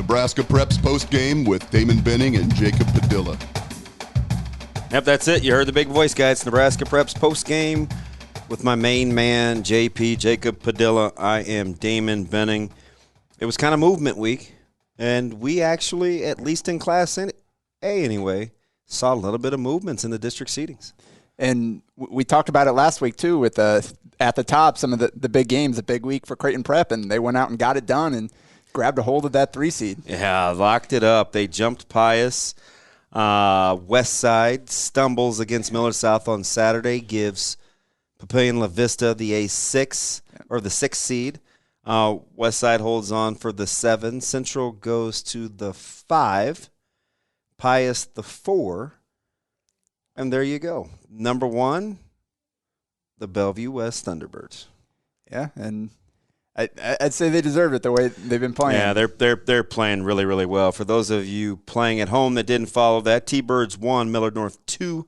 Nebraska Preps Postgame with Damon Benning and Jacob Padilla. Yep, that's it. You heard the big voice, guys. Nebraska Preps Postgame with my main man, JP, Jacob Padilla. I am Damon Benning. It was kind of movement week, and we actually, at least in Class A anyway, saw a little bit of movements in the district seedings. And we talked about it last week, too, with at the top, some of the big games, a big week for Creighton Prep, and they went out and got it done and grabbed a hold of that 3 seed. Yeah, locked it up. They jumped Pius. West Side stumbles against Miller South on Saturday, gives Papillion La Vista the A6 or the 6th seed. West Side holds on for the 7. Central goes to the 5. Pius the 4. And there you go. Number 1, the Bellevue West Thunderbirds. Yeah, and I'd say they deserve it the way they've been playing. Yeah, they're playing really, really well. For those of you playing at home that didn't follow that, T-Birds 1, Millard North 2,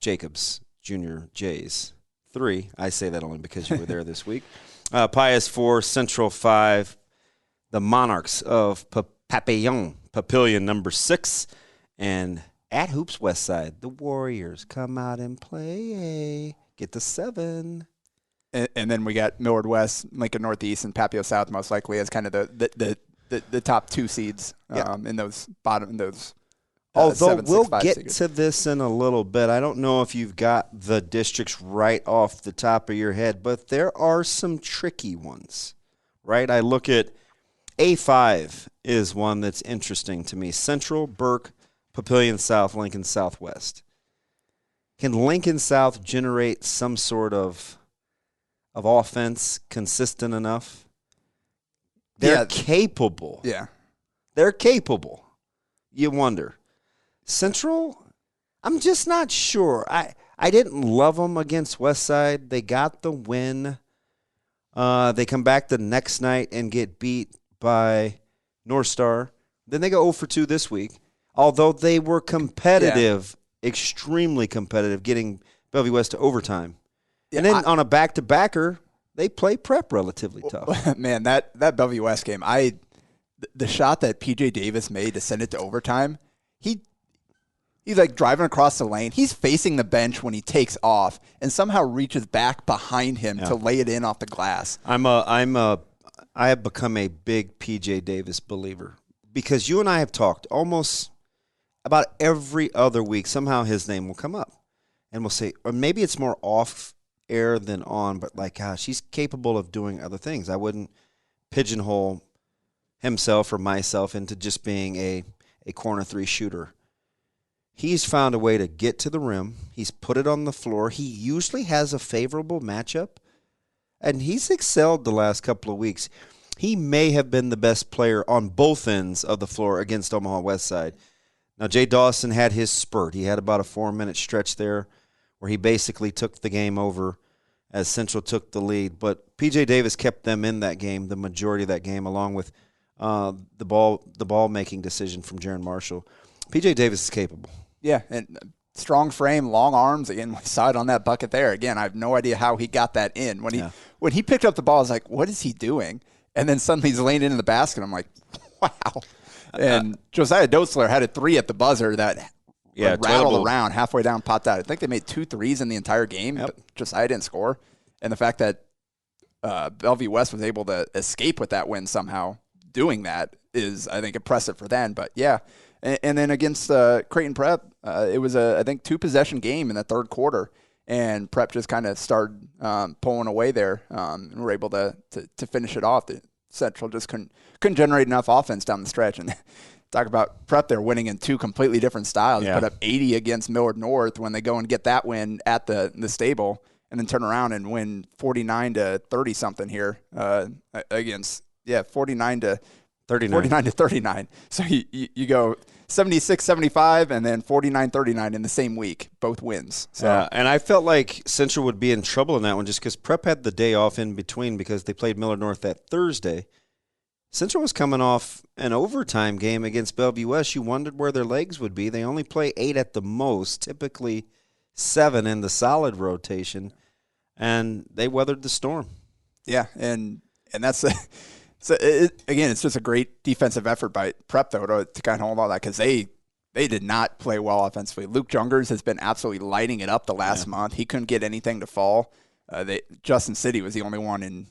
Jacobs Junior Jays 3. I say that only because you were there this week. Pius 4, Central 5, the Monarchs of Papillion number 6, and at Hoops West Side, the Warriors come out and play. Get the 7. And then we got Millard West, Lincoln Northeast, and Papio South most likely as kind of the top 2 seeds in those bottom those. Although 7, 6, we'll 5 get seeds. to this in a little bit. I don't know if you've got the districts right off the top of your head, but there are some tricky ones, right? I look at A5 is one that's interesting to me. Central, Burke, Papillion South, Lincoln Southwest. Can Lincoln South generate some sort of offense consistent enough? They're capable. Yeah. They're capable. You wonder. Central, I'm just not sure. I didn't love them against Westside. They got the win. They come back the next night and get beat by North Star. Then they go 0 for 2 this week. Although they were competitive, extremely competitive, getting Bellevue West to overtime. And then on a back-to-backer, they play Prep relatively tough. Man, that Bellevue West game, the shot that P.J. Davis made to send it to overtime, he's like driving across the lane. He's facing the bench when he takes off and somehow reaches back behind him to lay it in off the glass. I have become a big P.J. Davis believer because you and I have talked almost about every other week. Somehow his name will come up, and we'll say, or maybe it's more off air than on, but like, gosh, he's capable of doing other things. I wouldn't pigeonhole himself or myself into just being a corner 3 shooter. He's found a way to get to the rim. He's put it on the floor. He usually has a favorable matchup, and he's excelled the last couple of weeks. He may have been the best player on both ends of the floor against Omaha West Side. Now, Jay Dawson had his spurt. He had about a 4-minute stretch there where he basically took the game over as Central took the lead. But P.J. Davis kept them in that game, the majority of that game, along with the ball-making decision from Jaron Marshall. P.J. Davis is capable. Yeah, and strong frame, long arms. Again, we saw it on that bucket there. Again, I have no idea how he got that in. When he picked up the ball, I was like, what is he doing? And then suddenly he's laying into the basket. I'm like, wow. And Josiah Dotzler had a 3 at the buzzer that rattled around halfway down, popped out. I think they made 2 threes in the entire game, but Josiah didn't score. And the fact that Bellevue West was able to escape with that win somehow doing that is, I think, impressive for them. But, yeah, and then against Creighton Prep, it was I think, 2-possession game in the third quarter. And Prep just kind of started pulling away there and were able to finish it off. The Central just couldn't generate enough offense down the stretch. And talk about Prep, they're winning in 2 completely different styles. Put up 80 against Millard North when they go and get that win at the stable, and then turn around and win 49-30-something here against 49-39. 49-39. So you go 76-75 and then 49-39 in the same week, both wins. So. Yeah, and I felt like Central would be in trouble in that one just because Prep had the day off in between because they played Millard North that Thursday. Central was coming off an overtime game against Bellevue West. You wondered where their legs would be. They only play 8 at the most, typically 7 in the solid rotation, and they weathered the storm. Yeah, and that's So again, it's just a great defensive effort by Prep though to kind of hold all that, because they did not play well offensively. Luke Jungers has been absolutely lighting it up the last month. He couldn't get anything to fall. Justin City was the only one in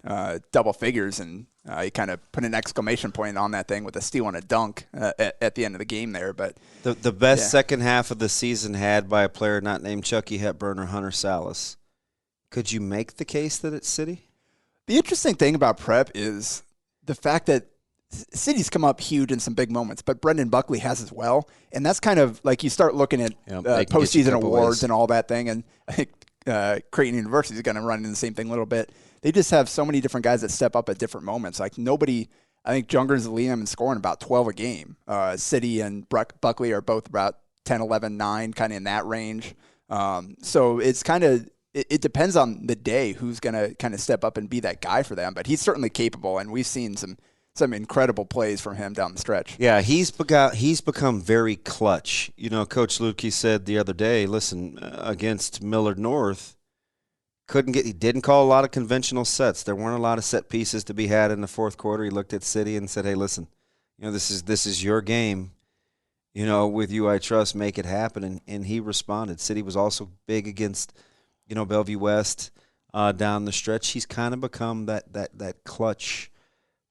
double figures, and he kind of put an exclamation point on that thing with a steal and a dunk at the end of the game there. But the best second half of the season had by a player not named Chucky Hepburn or Hunter Salas. Could you make the case that it's City? The interesting thing about Prep is the fact that City's come up huge in some big moments, but Brendan Buckley has as well. And that's kind of like you start looking at postseason awards and all that thing, and I think Creighton University is going to run into the same thing a little bit. They just have so many different guys that step up at different moments. Like nobody, I think Jungers is leading them in scoring about 12 a game. City and Buckley are both about 10, 11, 9, kind of in that range. So it's kind of, it depends on the day who's going to kind of step up and be that guy for them. But he's certainly capable, and we've seen some incredible plays from him down the stretch. Yeah, he's become very clutch. You know, Coach Lukey said the other day, listen, against Millard North, he didn't call a lot of conventional sets. There weren't a lot of set pieces to be had in the fourth quarter. He looked at City and said, hey, listen, you know, this is your game. You know, with you I trust, make it happen. And he responded. City was also big against, you know, Bellevue West down the stretch. He's kind of become that clutch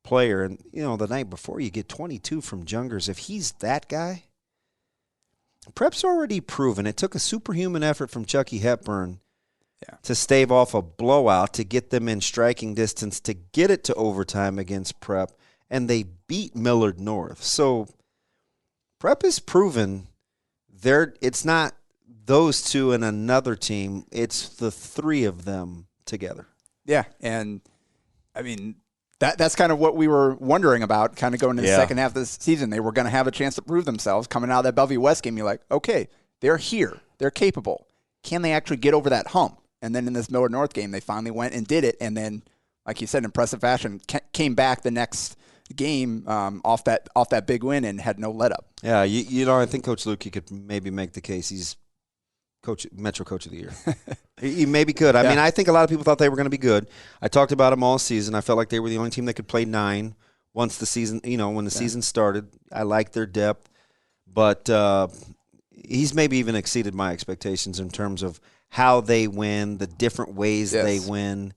player. And, you know, the night before you get 22 from Jungers. If he's that guy, Prep's already proven. It took a superhuman effort from Chucky Hepburn to stave off a blowout, to get them in striking distance, to get it to overtime against Prep, and they beat Millard North. So Prep has proven it's not those two and another team. It's the three of them together. Yeah, and, I mean, that's kind of what we were wondering about kind of going into the second half of this season. They were going to have a chance to prove themselves. Coming out of that Bellevue West game, you're like, okay, they're here. They're capable. Can they actually get over that hump? And then in this Millard North game, they finally went and did it. And then, like you said, impressive fashion, came back the next game off that big win and had no let-up. Yeah, you know, I think Coach Lukey could maybe make the case he's Metro Coach of the Year. He maybe could. I mean, I think a lot of people thought they were going to be good. I talked about them all season. I felt like they were the only team that could play 9 once the season, you know, when the season started. I liked their depth. But he's maybe even exceeded my expectations in terms of how they win, the different ways they win,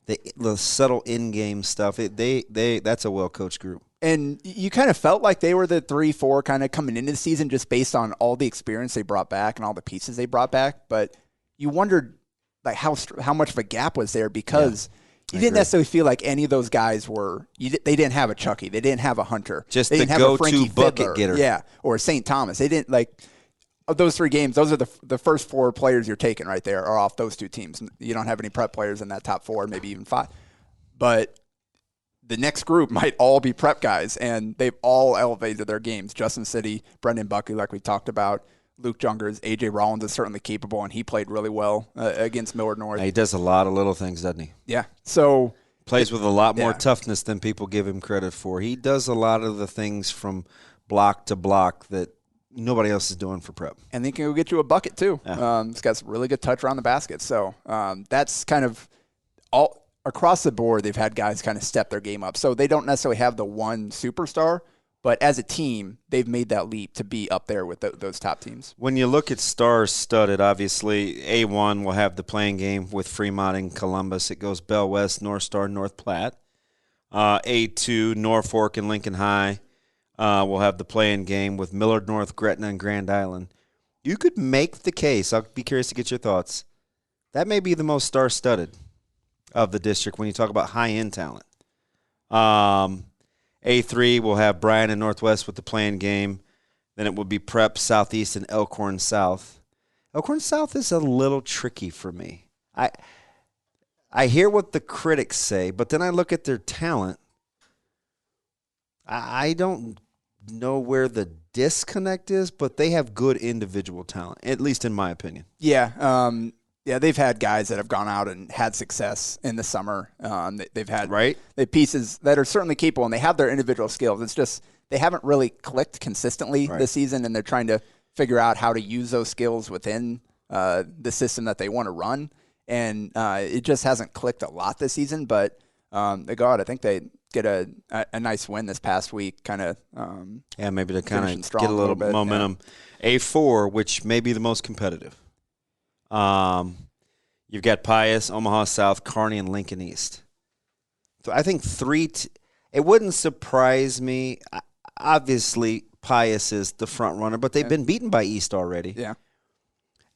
the subtle in-game stuff. That's a well-coached group. And you kind of felt like they were the 3-4 kind of coming into the season just based on all the experience they brought back and all the pieces they brought back. But you wondered like how much of a gap was there, because you didn't necessarily feel like any of those guys they didn't have a Chucky. They didn't have a Hunter. Just they the didn't have a Frankie go-to bucket Fiddler. getter. Yeah, or St. Thomas. They didn't like – of those 3 games, those are the first 4 players you're taking right there are off those 2 teams. You don't have any Prep players in that top 4, maybe even 5. But the next group might all be Prep guys, and they've all elevated their games. Justin City, Brendan Buckley, like we talked about, Luke Jungers, A.J. Rollins is certainly capable, and he played really well against Millard North. He does a lot of little things, doesn't he? Yeah. So plays with a lot more toughness than people give him credit for. He does a lot of the things from block to block that nobody else is doing for Prep. And they can go get you a bucket, too. Yeah. He's got some really good touch around the basket. So that's kind of all – across the board, they've had guys kind of step their game up. So they don't necessarily have the one superstar, but as a team, they've made that leap to be up there with those top teams. When you look at stars studded, obviously, A1 will have the playing game with Fremont and Columbus. It goes Bell West, North Star, North Platte. A2, Norfolk and Lincoln High will have the playing game with Millard North, Gretna, and Grand Island. You could make the case, I'll be curious to get your thoughts, that may be the most star-studded of the district when you talk about high-end talent. A3 will have Bryan and Northwest with the playing game. Then it will be Prep, Southeast, and Elkhorn South. Elkhorn South is a little tricky for me. I hear what the critics say, but then I look at their talent. I don't know where the disconnect is, but they have good individual talent, at least in my opinion. Yeah, they've had guys that have gone out and had success in the summer. They've had pieces that are certainly capable, and they have their individual skills. It's just they haven't really clicked consistently this season, and they're trying to figure out how to use those skills within the system that they want to run. And it just hasn't clicked a lot this season, but they go out. I think they get a nice win this past week, kind of. Maybe to kind of get a little bit, momentum. Yeah. A4, which may be the most competitive. You've got Pius, Omaha South, Kearney, and Lincoln East. So I think it wouldn't surprise me. Obviously, Pius is the front runner, but they've been beaten by East already. Yeah.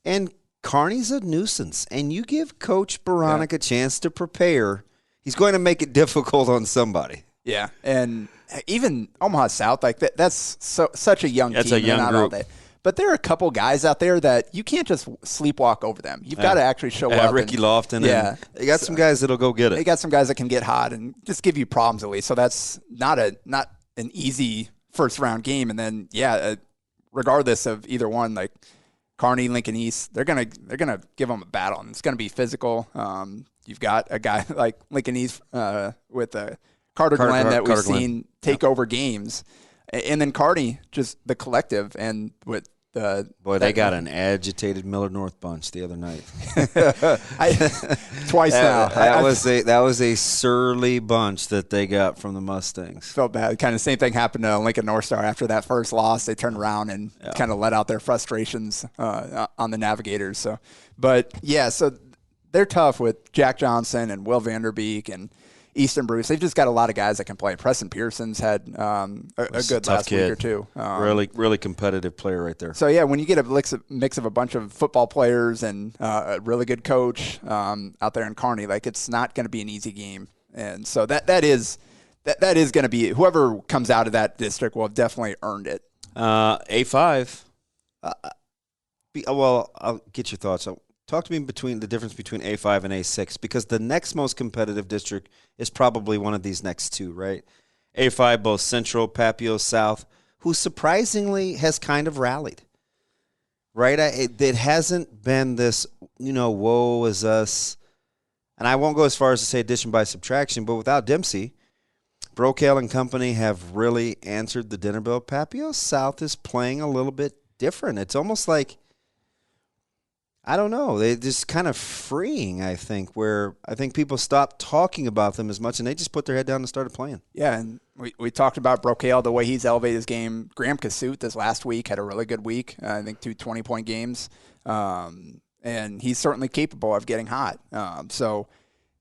And Kearney's a nuisance. And you give Coach Baranek a chance to prepare, he's going to make it difficult on somebody. Yeah. And even Omaha South, like that's such a young team. That's a young group. But there are a couple guys out there that you can't just sleepwalk over them. You've got to actually show up. Ricky Lofton. Yeah. They got some guys that'll go get it. They got some guys that can get hot and just give you problems at least. So that's not an easy first-round game. And then, regardless of either one, like Kearney, Lincoln East, they're gonna give them a battle, and it's gonna be physical. You've got a guy like Lincoln East with Carter Glenn that we've seen take over games. And then Kearney, just the collective, and with they got an agitated Millard North bunch the other night. Twice now. That was a surly bunch that they got from the Mustangs. Felt bad. Kind of same thing happened to Lincoln North Star after that first loss. They turned around and kind of let out their frustrations on the Navigators. So they're tough with Jack Johnson and Will Vanderbeek and Easton Bruce. They've just got a lot of guys that can play. Preston Pearson's had a good last week or two. Really competitive player right there. So, when you get a mix of a bunch of football players and a really good coach out there in Kearney, like it's not going to be an easy game. And so that is going to be – whoever comes out of that district will have definitely earned it. A5. I'll get your thoughts. Talk to me the difference between A5 and A6, because the next most competitive district is probably one of these next two, right? A5, both Central, Papio, South, who surprisingly has kind of rallied, right? It hasn't been this, woe is us. And I won't go as far as to say addition by subtraction, but without Dempsey, Brokail and company have really answered the dinner bell. Papio South is playing a little bit different. It's almost like, I don't know. They're just kind of freeing, I think, where I think people stopped talking about them as much, and they just put their head down and started playing. Yeah, and we talked about Brokail, the way he's elevated his game. Graham Kasut this last week had a really good week. I think 2 20-point games. And he's certainly capable of getting hot. So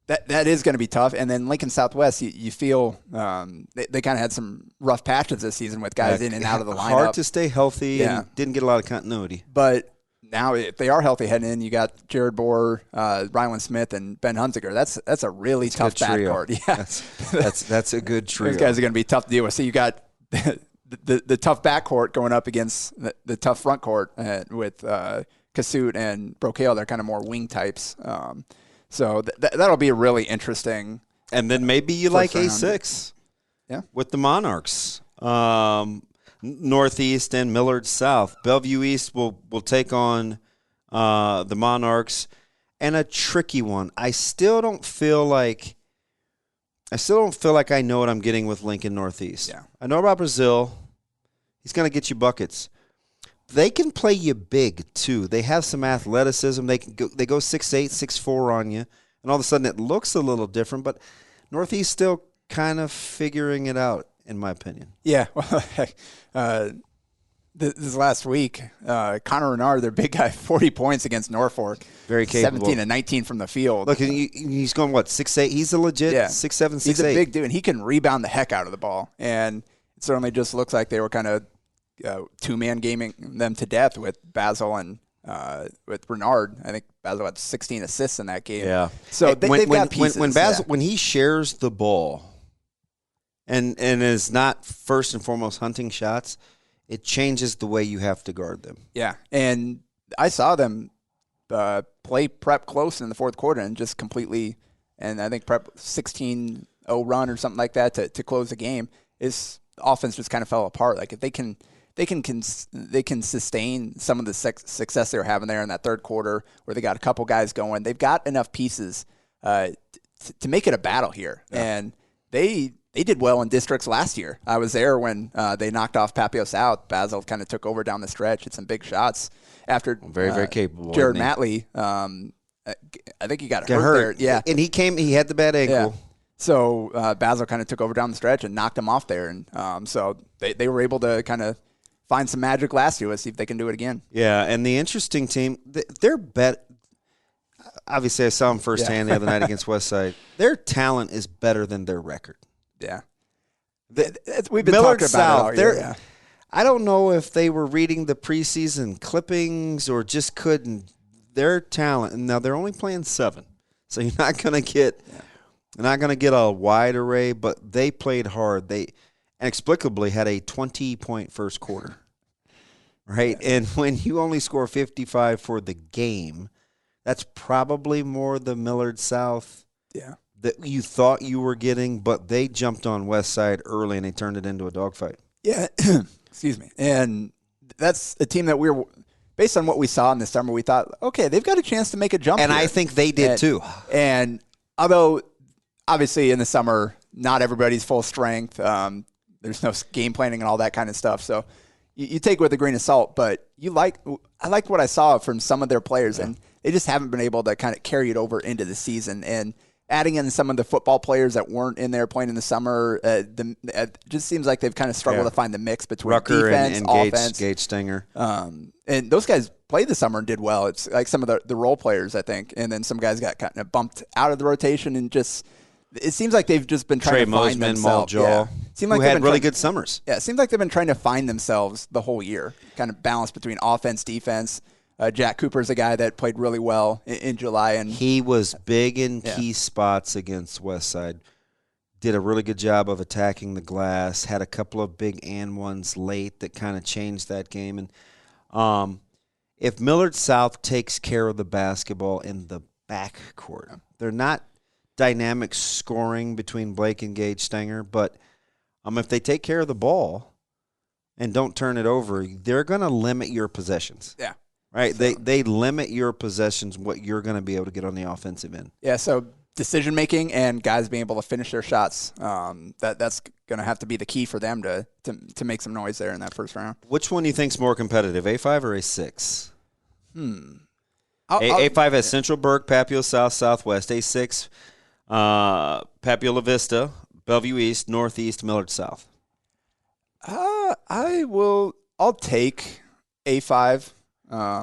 that is going to be tough. And then Lincoln Southwest, you feel they kind of had some rough patches this season with guys in and out of the lineup. Hard to stay healthy and didn't get a lot of continuity. But now, if they are healthy heading in, you got Jared Bohr, Ryland Smith, and Ben Hunziker. That's a really tough backcourt. Yeah, that's a good trio. Those guys are going to be tough to deal with. So you got the tough backcourt going up against the tough front court with Kasut and Brokail. They're kind of more wing types. So that'll be a really interesting. And then maybe you like A6, with the Monarchs. Northeast and Millard South. Bellevue East will take on the Monarchs, and a tricky one. I still don't feel like I know what I'm getting with Lincoln Northeast. Yeah. I know about Brazil. He's going to get you buckets. They can play you big too. They have some athleticism. They go 6'8", 6'4" on you, and all of a sudden it looks a little different. But Northeast still kind of figuring it out, in my opinion. Yeah. This last week, Connor Renard, their big guy, 40 points against Norfolk. Very capable. 17 and 19 from the field. Look, he's going, 6'8"? He's a legit 6'7", 6'8". He's a big dude, and he can rebound the heck out of the ball. And it certainly just looks like they were kind of two-man gaming them to death with Basil and with Renard. I think Basil had 16 assists in that game. Yeah. So they've got pieces. When Basil, when he shares the ball and is not first and foremost hunting shots, it changes the way you have to guard them. Yeah, and I saw them play Prep close in the fourth quarter and just completely, and I think Prep 16-0 run or something like that to close the game. The offense just kind of fell apart. Like if they can sustain some of the success they were having there in that third quarter, where they got a couple guys going. They've got enough pieces to make it a battle here, and they did well in districts last year. I was there when they knocked off Papio South. Basil kind of took over down the stretch, hit some big shots after very, very capable. Jared Matley, I think he got hurt there. Yeah, and he had the bad ankle. So Basil kind of took over down the stretch and knocked them off there. And so they were able to kind of find some magic last year. Let's see if they can do it again. Yeah, and the interesting team, they're better. Obviously, I saw them firsthand the other night against Westside. Their talent is better than their record. Yeah. We've been Millard talking South, about it all year. Yeah. I don't know if they were reading the preseason clippings or just couldn't. Their talent, and now they're only playing 7, so you're not going to get a wide array. But they played hard. They inexplicably had a 20-point first quarter, right? Yeah. And when you only score 55 for the game, that's probably more the Millard South that you thought you were getting, but they jumped on Westside early and they turned it into a dogfight. Yeah, excuse me. And that's a team that based on what we saw in the summer, we thought, okay, they've got a chance to make a jump. And here. I think they did too. And although obviously in the summer, not everybody's full strength, there's no game planning and all that kind of stuff. So you take it with a grain of salt, but I liked what I saw from some of their players, and they just haven't been able to kind of carry it over into the season. And adding in some of the football players that weren't in there playing in the summer, it just seems like they've kind of struggled to find the mix between Rucker defense, and offense. Gage Stenger. And those guys played the summer and did well. It's like some of the role players, I think. And then some guys got kind of bumped out of the rotation, and just it seems like they've just been trying to find themselves. Who had really good summers. Yeah, it seems like they've been trying to find themselves the whole year, kind of balance between offense, defense. Jack Cooper's a guy that played really well in July. And he was big in key spots against Westside. Did a really good job of attacking the glass. Had a couple of big and ones late that kind of changed that game. And if Millard South takes care of the basketball in the backcourt, they're not dynamic scoring between Blake and Gage Stenger, but if they take care of the ball and don't turn it over, they're going to limit your possessions. Yeah. Right? So, they limit your possessions, what you're going to be able to get on the offensive end. Yeah, so decision-making and guys being able to finish their shots, that's going to have to be the key for them to make some noise there in that first round. Which one do you think is more competitive, A5 or A6? A5 has Central Burke, Papio South, Southwest. A6, Papio La Vista, Bellevue East, Northeast, Millard South. I'll take A5. I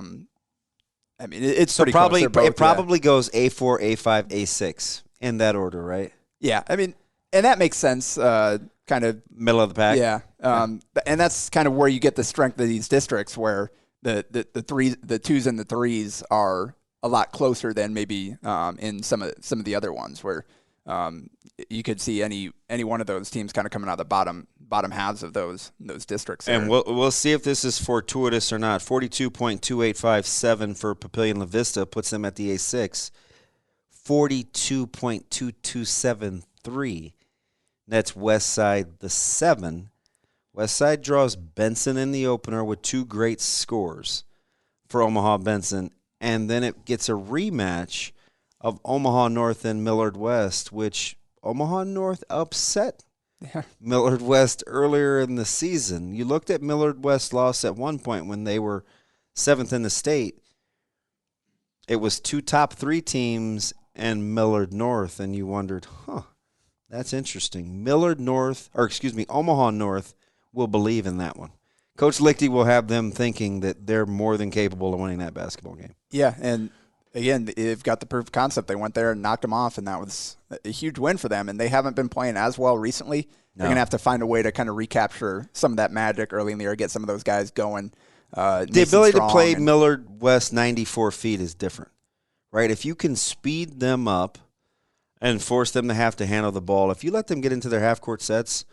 mean, it's pretty probably close. Both, it probably goes A4, A5, A6 in that order, right? Yeah, I mean, and that makes sense. Kind of middle of the pack. Yeah, and that's kind of where you get the strength of these districts, where the twos and the threes are a lot closer than maybe in some of the other ones, where you could see any one of those teams kind of coming out of the bottom halves of those districts. And we'll see if this is fortuitous or not. 42.2857 for Papillion La Vista puts them at the A6. 42.2273. That's Westside the 7. Westside draws Benson in the opener with 2 great scores for Omaha Benson, and then it gets a rematch of Omaha North and Millard West, which Omaha North upset Millard West earlier in the season. You looked at Millard West's loss at one point when they were 7th in the state. It was 2 top 3 teams and Millard North, and you wondered, that's interesting. Omaha North will believe in that one. Coach Lichty will have them thinking that they're more than capable of winning that basketball game. Yeah, and again, they've got the proof of concept. They went there and knocked them off, and that was a huge win for them. And they haven't been playing as well recently. No. They're going to have to find a way to kind of recapture some of that magic early in the year, get some of those guys going. The ability to play Millard West 94 feet is different, right? If you can speed them up and force them to have to handle the ball, if you let them get into their half-court sets,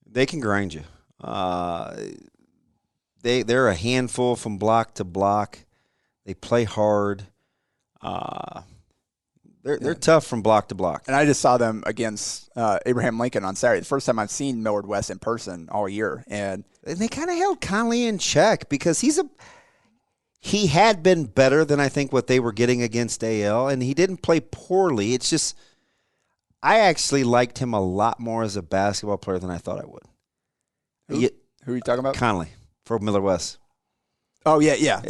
they can grind you. They're a handful from block to block. They play hard. They're tough from block to block. And I just saw them against Abraham Lincoln on Saturday. The first time I've seen Millard West in person all year. And they kind of held Conley in check because he had been better than I think what they were getting against AL, and he didn't play poorly. It's just I actually liked him a lot more as a basketball player than I thought I would. Who are you talking about? Conley for Millard West. Oh, yeah.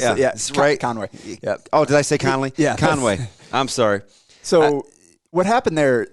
Right. Conway. Yeah. Oh, did I say Conley? Yeah. Conway. I'm sorry. So what happened there,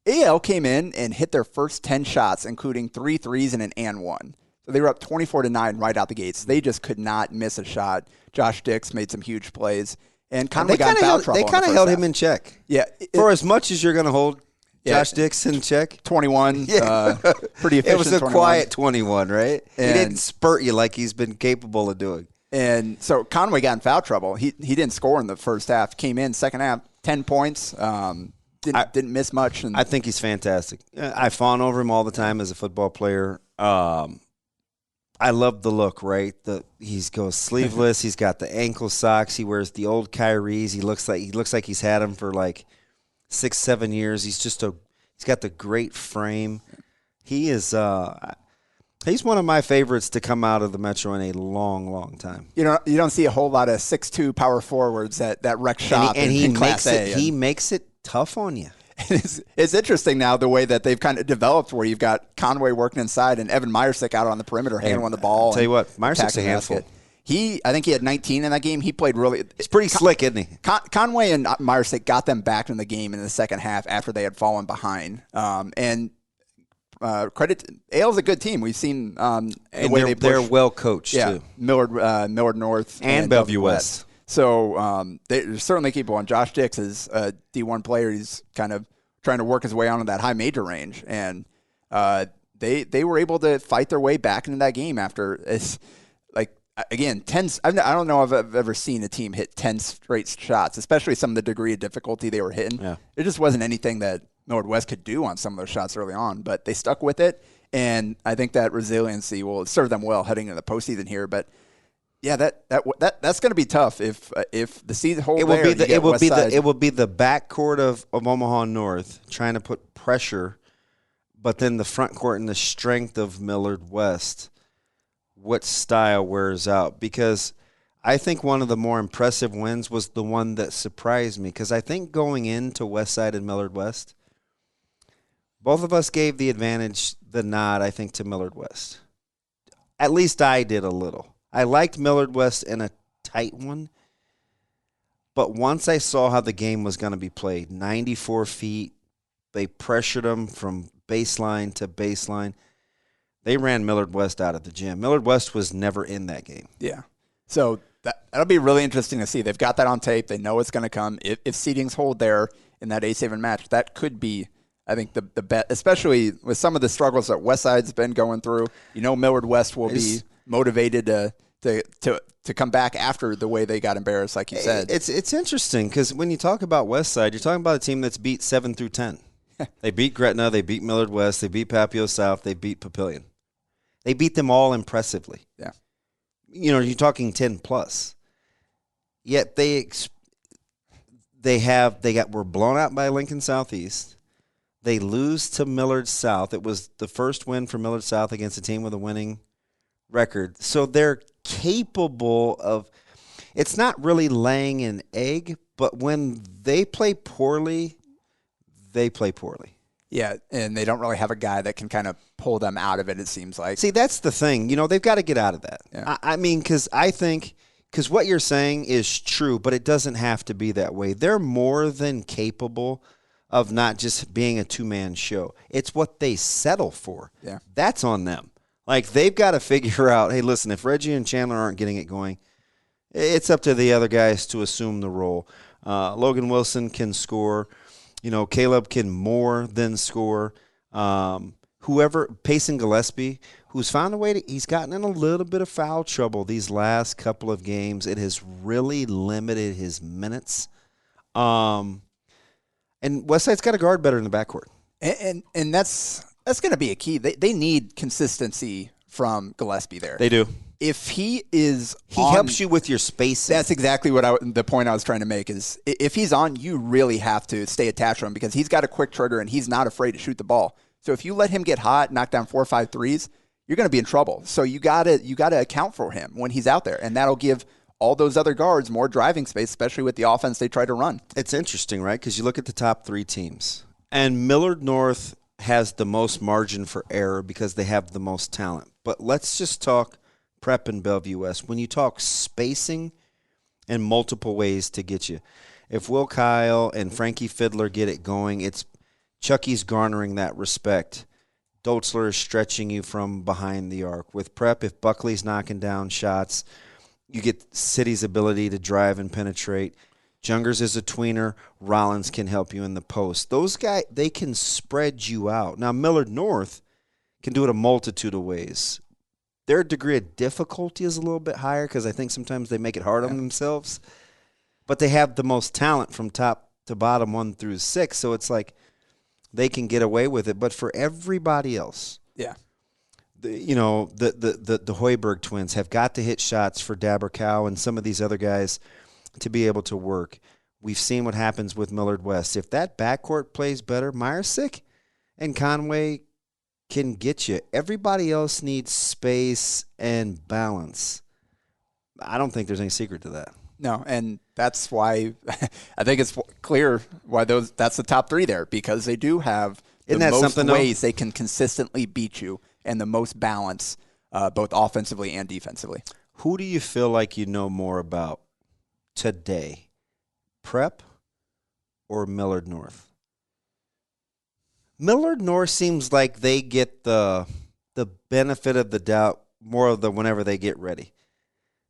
AL came in and hit their first 10 shots, including 3 threes and an and one. So they were up 24-9 right out the gates. They just could not miss a shot. Josh Dix made some huge plays. And Conway got in foul trouble. They kind of held him in check. Yeah. For as much as you're going to hold Josh Dix in check. 21. Pretty efficient. It was a 21. quiet 21, right? And he didn't spurt you like he's been capable of doing. And so Conway got in foul trouble. He didn't score in the first half. Came in second half, 10 points. Didn't miss much. And I think he's fantastic. I fawn over him all the time as a football player. I love the look, right? He goes sleeveless. He's got the ankle socks. He wears the old Kyries. He looks like he's had them for like 6-7 years. He's got the great frame. He is he's one of my favorites to come out of the Metro in a long, long time. You don't see a whole lot of 6'2" power forwards that wreck shop in Class A. He makes it tough on you. It's interesting now the way that they've kind of developed where you've got Conway working inside and Evan Meyersick out on the perimeter handling the ball. I'll tell you what, Meyersick's a handful. I think he had 19 in that game. He played really. It's pretty slick, isn't he? Conway and Meyersick got them back in the game in the second half after they had fallen behind. Credit AL's a good team. We've seen the way they're well coached too. Millard North and Bellevue West. So they're certainly capable. And Josh Dix is a D1 player. He's kind of trying to work his way onto that high major range, and they were able to fight their way back into that game after it's like again 10. I don't know if I've ever seen a team hit 10 straight shots, especially some of the degree of difficulty they were hitting. Yeah. It just wasn't anything that Millard West could do on some of those shots early on, but they stuck with it, and I think that resiliency will serve them well heading into the postseason here. But yeah, that's going to be tough if the season holds. It will be the backcourt of Omaha North trying to put pressure, but then the front court and the strength of Millard West. What style wears out? Because I think one of the more impressive wins was the one that surprised me. Because I think going into Westside and Millard West, both of us gave the advantage, the nod, I think, to Millard West. At least I did a little. I liked Millard West in a tight one, but once I saw how the game was going to be played, 94 feet, they pressured them from baseline to baseline. They ran Millard West out of the gym. Millard West was never in that game. Yeah. So that'll be really interesting to see. They've got that on tape. They know it's going to come. If seedings hold there in that 8-7 match, that could be, I think, the bet, especially with some of the struggles that Westside's been going through. Millard West will be motivated to come back after the way they got embarrassed, like you said. It's interesting because when you talk about Westside, you're talking about a team that's beat 7 through 10. They beat Gretna, they beat Millard West, they beat Papio South, they beat Papillion. They beat them all impressively. Yeah, you're talking 10 plus. Yet were blown out by Lincoln Southeast. They lose to Millard South. It was the first win for Millard South against a team with a winning record. So they're capable of – it's not really laying an egg, but when they play poorly, they play poorly. Yeah, and they don't really have a guy that can kind of pull them out of it, it seems like. See, that's the thing. They've got to get out of that. Yeah. I mean, because what you're saying is true, but it doesn't have to be that way. They're more than capable of not just being a two-man show. It's what they settle for. Yeah. That's on them. Like, they've got to figure out, hey, listen, if Reggie and Chandler aren't getting it going, it's up to the other guys to assume the role. Logan Wilson can score. Caleb can more than score. Payson Gillespie, who's found a way he's gotten in a little bit of foul trouble these last couple of games. It has really limited his minutes. And Westside's got to guard better in the backcourt. And that's going to be a key. They need consistency from Gillespie there. They do. If he is He helps you with your spacing. That's exactly the point I was trying to make is if he's on, you really have to stay attached to him because he's got a quick trigger and he's not afraid to shoot the ball. So if you let him get hot, knock down 4 or 5 threes, you're going to be in trouble. So you got to account for him when he's out there, and that'll give all those other guards more driving space, especially with the offense they try to run. It's interesting, right? Because you look at the top 3 teams, and Millard North has the most margin for error because they have the most talent. But let's just talk Prep and Bellevue West. When you talk spacing and multiple ways to get you, if Will Kyle and Frankie Fiddler get it going, it's Chucky's garnering that respect. Dotzler is stretching you from behind the arc. With Prep, if Buckley's knocking down shots, you get City's ability to drive and penetrate. Jungers is a tweener. Rollins can help you in the post. Those guys, they can spread you out. Now, Millard North can do it a multitude of ways. Their degree of difficulty is a little bit higher because I think sometimes they make it hard on themselves. But they have the most talent from top to bottom, 1 through 6. So it's like they can get away with it. But for everybody else, the Hoiberg twins have got to hit shots for Dabercow and some of these other guys to be able to work. We've seen what happens with Millard West. If that backcourt plays better, Myersick and Conway can get you. Everybody else needs space and balance. I don't think there's any secret to that. No, and that's why I think it's clear why that's the top 3 there, because they do have the most ways they can consistently beat you and the most balance, both offensively and defensively. Who do you feel like you know more about today, Prep or Millard North? Millard North seems like they get the benefit of the doubt more of the whenever they get ready.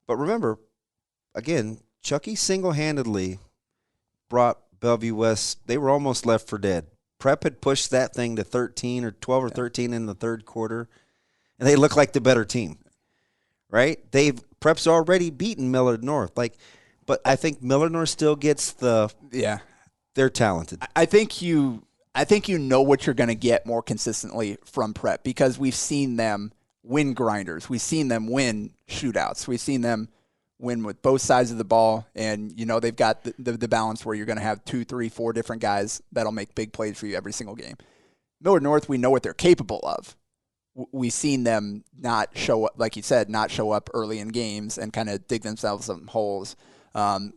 But remember, again, Chucky single-handedly brought Bellevue West. They were almost left for dead. Prep had pushed that thing to 13 or 12 or 13 in the third quarter, and they look like the better team, right? Prep's already beaten Millard North. But I think Millard North still gets they're talented. I think you know what you're going to get more consistently from Prep because we've seen them win grinders. We've seen them win shootouts. We've seen them win with both sides of the ball, and they've got the balance where you're going to have 2, 3, 4 different guys that'll make big plays for you every single game. Millard North, we know what they're capable of. We've seen them not show up, like you said, not show up early in games and kind of dig themselves some holes.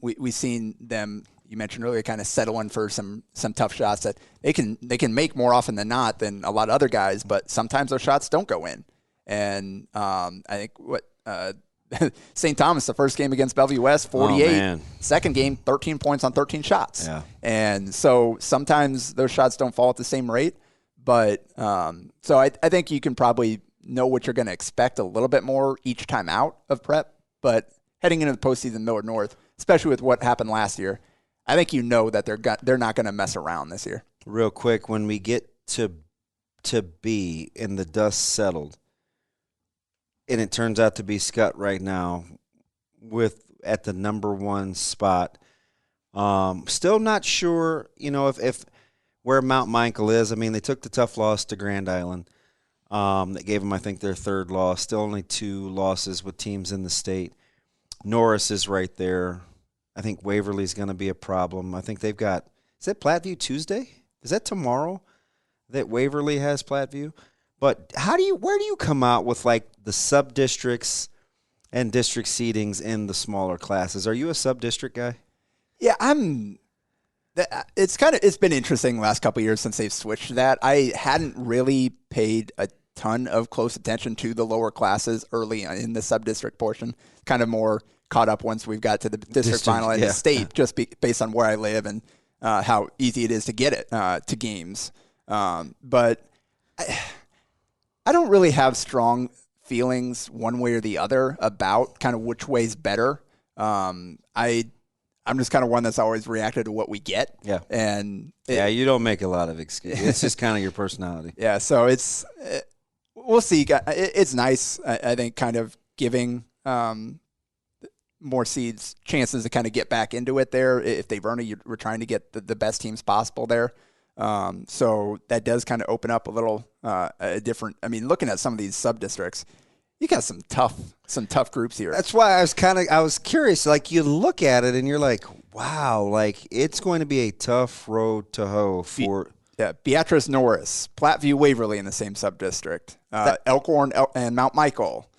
We've seen them, you mentioned earlier, kind of settling for some tough shots that they can make more often than not than a lot of other guys, but sometimes those shots don't go in. And I think St. Thomas, the first game against Bellevue West, 48. Second game, 13 points on 13 shots. Yeah. And so sometimes those shots don't fall at the same rate. But so I think you can probably know what you're going to expect a little bit more each time out of Prep. But heading into the postseason, Millard North, especially with what happened last year, I think that they're not going to mess around this year. Real quick, when we get to B and the dust settled, and it turns out to be Scott right now at the number 1 spot. Still not sure, if where Mount Michael is. I mean, they took the tough loss to Grand Island. That gave them, I think, their 3rd loss. Still only 2 losses with teams in the state. Norris is right there. I think Waverly's going to be a problem. I think they've got – is that Platteview Tuesday? Is that tomorrow that Waverly has Platteview? But where do you come out with the sub-districts and district seedings in the smaller classes? Are you a sub-district guy? Yeah, it's been interesting the last couple of years since they've switched to that. I hadn't really paid a ton of close attention to the lower classes early in the sub-district portion. Kind of more caught up once we've got to the district final and the state, just based on where I live and how easy it is to get it to games. But I don't really have strong feelings one way or the other about kind of which way's better. I'm just kind of one that's always reacted to what we get. Yeah. And you don't make a lot of excuses. It's just kind of your personality. Yeah. So we'll see. It's nice, I think, kind of giving more seeds chances to kind of get back into it there. If they've earned it, we're trying to get the best teams possible there. So that does kind of open up a little a different. I mean, looking at some of these sub-districts, you got some tough groups here. That's why I was curious. You look at it and you're like, wow, it's going to be a tough road to hoe for. Beatrice Norris, Platteview Waverly in the same sub-district, Elkhorn and Mount Michael.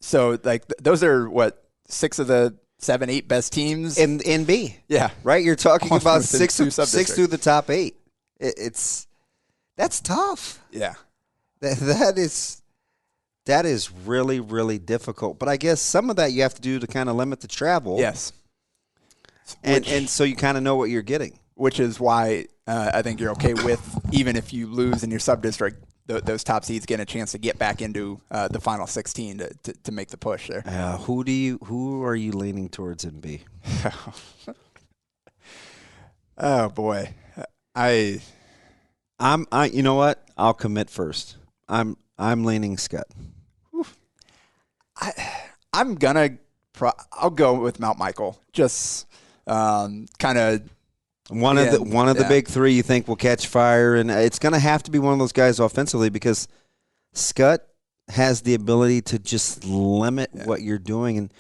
So those are 6 of the 7, 8 best teams in B. Yeah, right. You're talking about 6 through the top 8. That's tough. Yeah, that is really, really difficult. But I guess some of that you have to do to kind of limit the travel. Yes, and so you kind of know what you're getting. Which is why I think you're okay with, even if you lose in your sub-district, those top seeds get a chance to get back into the final 16 to make the push there. Who are you leaning towards in B? Oh boy, I'm you know what? I'll commit first. I'm leaning Scott. I'm gonna. I'll go with Mount Michael. Just kind of one of the big three you think will catch fire, and it's gonna have to be one of those guys offensively because Scott has the ability to just limit what you're doing, and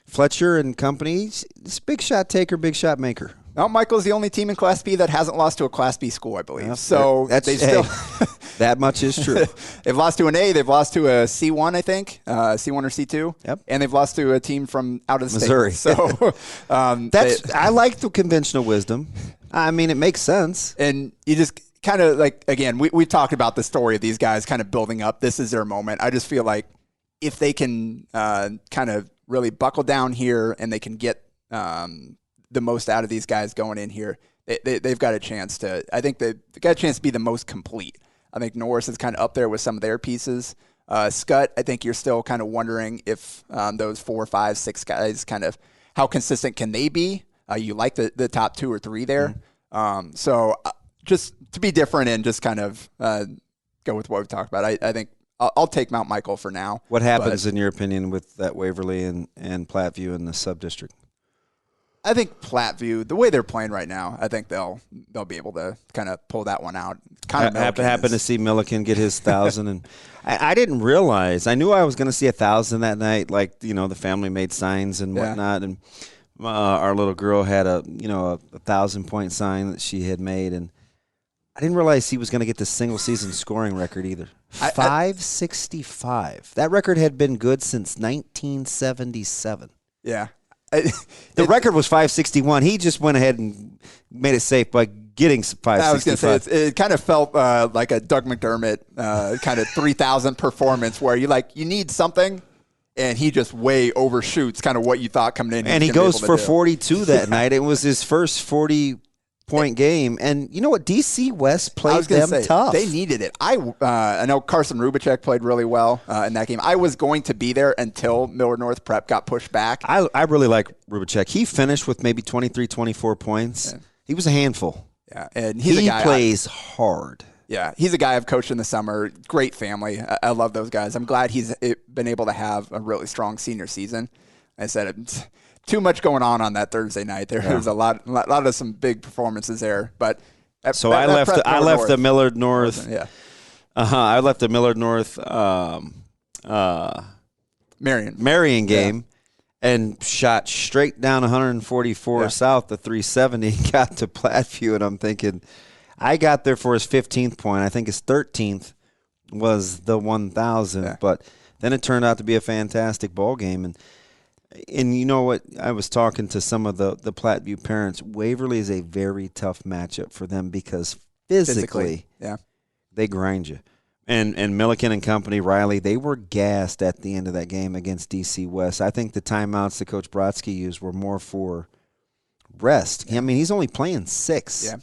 Fletcher and company, it's big shot taker, big shot maker. Mount Michael's the only team in Class B that hasn't lost to a Class B school, I believe. Yeah, so they still that much is true. They've lost to an A. They've lost to a C1, I think, C1 or C2. Yep. And they've lost to a team from out of the Missouri. state. So I like the conventional wisdom. I mean, it makes sense. And you just kind of like, again, we've talked about the story of these guys kind of building up. This is their moment. I just feel like if they can kind of really buckle down here and they can get the most out of these guys going in here, they've got a chance to. I think they've got a chance to be the most complete. I think Norris is kind of up there with some of their pieces. Scott, I think you're still kind of wondering if those 4, 5, 6 guys kind of how consistent can they be? You like the top 2 or 3 there. Mm-hmm. So just to be different and just kind of go with what we've talked about. I think I'll take Mount Michael for now. What happens in your opinion with that Waverly and Platteview in the sub-district? I think Platteview, the way they're playing right now, I think they'll be able to kind of pull that one out. Kind of happen to see Milliken get his 1,000, and I didn't realize. I knew I was going to see 1,000 that night. Like the family made signs and whatnot, and our little girl had a 1,000-point sign that she had made, and I didn't realize he was going to get the single season scoring record either. 565. That record had been good since 1977. Yeah. The record was 561. He just went ahead and made it safe by getting 565. I was going to say, it kind of felt like a Doug McDermott kind of 3,000 performance where you need something, and he just way overshoots kind of what you thought coming in. And he goes for 42 that night. It was his first 40-point game. And you know what? DC West played them tough. They needed it. I know Carson Rubicek played really well in that game. I was going to be there until Millard North Prep got pushed back. I really like Rubicek. He finished with maybe 23, 24 points. Yeah. He was a handful. Yeah, and he plays hard. Yeah, he's a guy I've coached in the summer. Great family. I love those guys. I'm glad he's been able to have a really strong senior season. I said too much going on that Thursday night. There was a lot of some big performances there. But I left the Millard North. Yeah. I left the Millard North Marion game and shot straight down 144 south to 370 and got to Platteview, and I'm thinking I got there for his 15th point. I think his 13th was the 1,000, but then it turned out to be a fantastic ball game. And you know what? I was talking to some of the Platteview parents. Waverly is a very tough matchup for them because physically they grind you. And Milliken and company, Riley, they were gassed at the end of that game against DC West. I think the timeouts that Coach Brodsky used were more for rest. I mean, he's only playing 6. Yeah.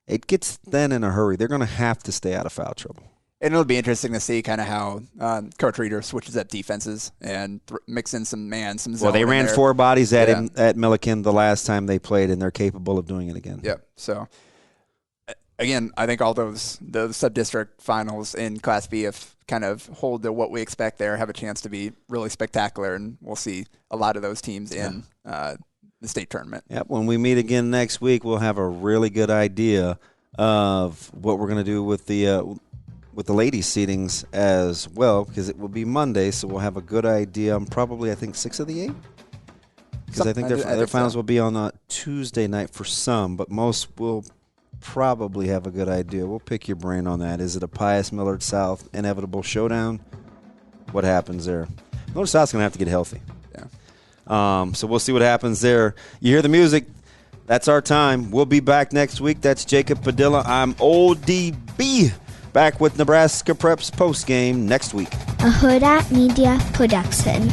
It gets thin in a hurry. They're going to have to stay out of foul trouble. And it'll be interesting to see kind of how Coach Reeder switches up defenses and mix in some zone. Well, they ran 4 bodies at him at Milliken the last time they played, and they're capable of doing it again. Yep. So, again, I think all those sub-district finals in Class B have kind of hold to what we expect there, have a chance to be really spectacular, and we'll see a lot of those teams in the state tournament. Yep. When we meet again next week, we'll have a really good idea of what we're going to do with the ladies' seedings as well, because it will be Monday, so we'll have a good idea on probably, I think, 6 of the 8. Because I think their finals will be on a Tuesday night for some, but most will probably have a good idea. We'll pick your brain on that. Is it a Pius Millard South inevitable showdown? What happens there? Millard South's going to have to get healthy. Yeah. So we'll see what happens there. You hear the music. That's our time. We'll be back next week. That's Jacob Padilla. I'm Old DB. Back with Nebraska Prep's postgame next week. A Hurrdat Media Production.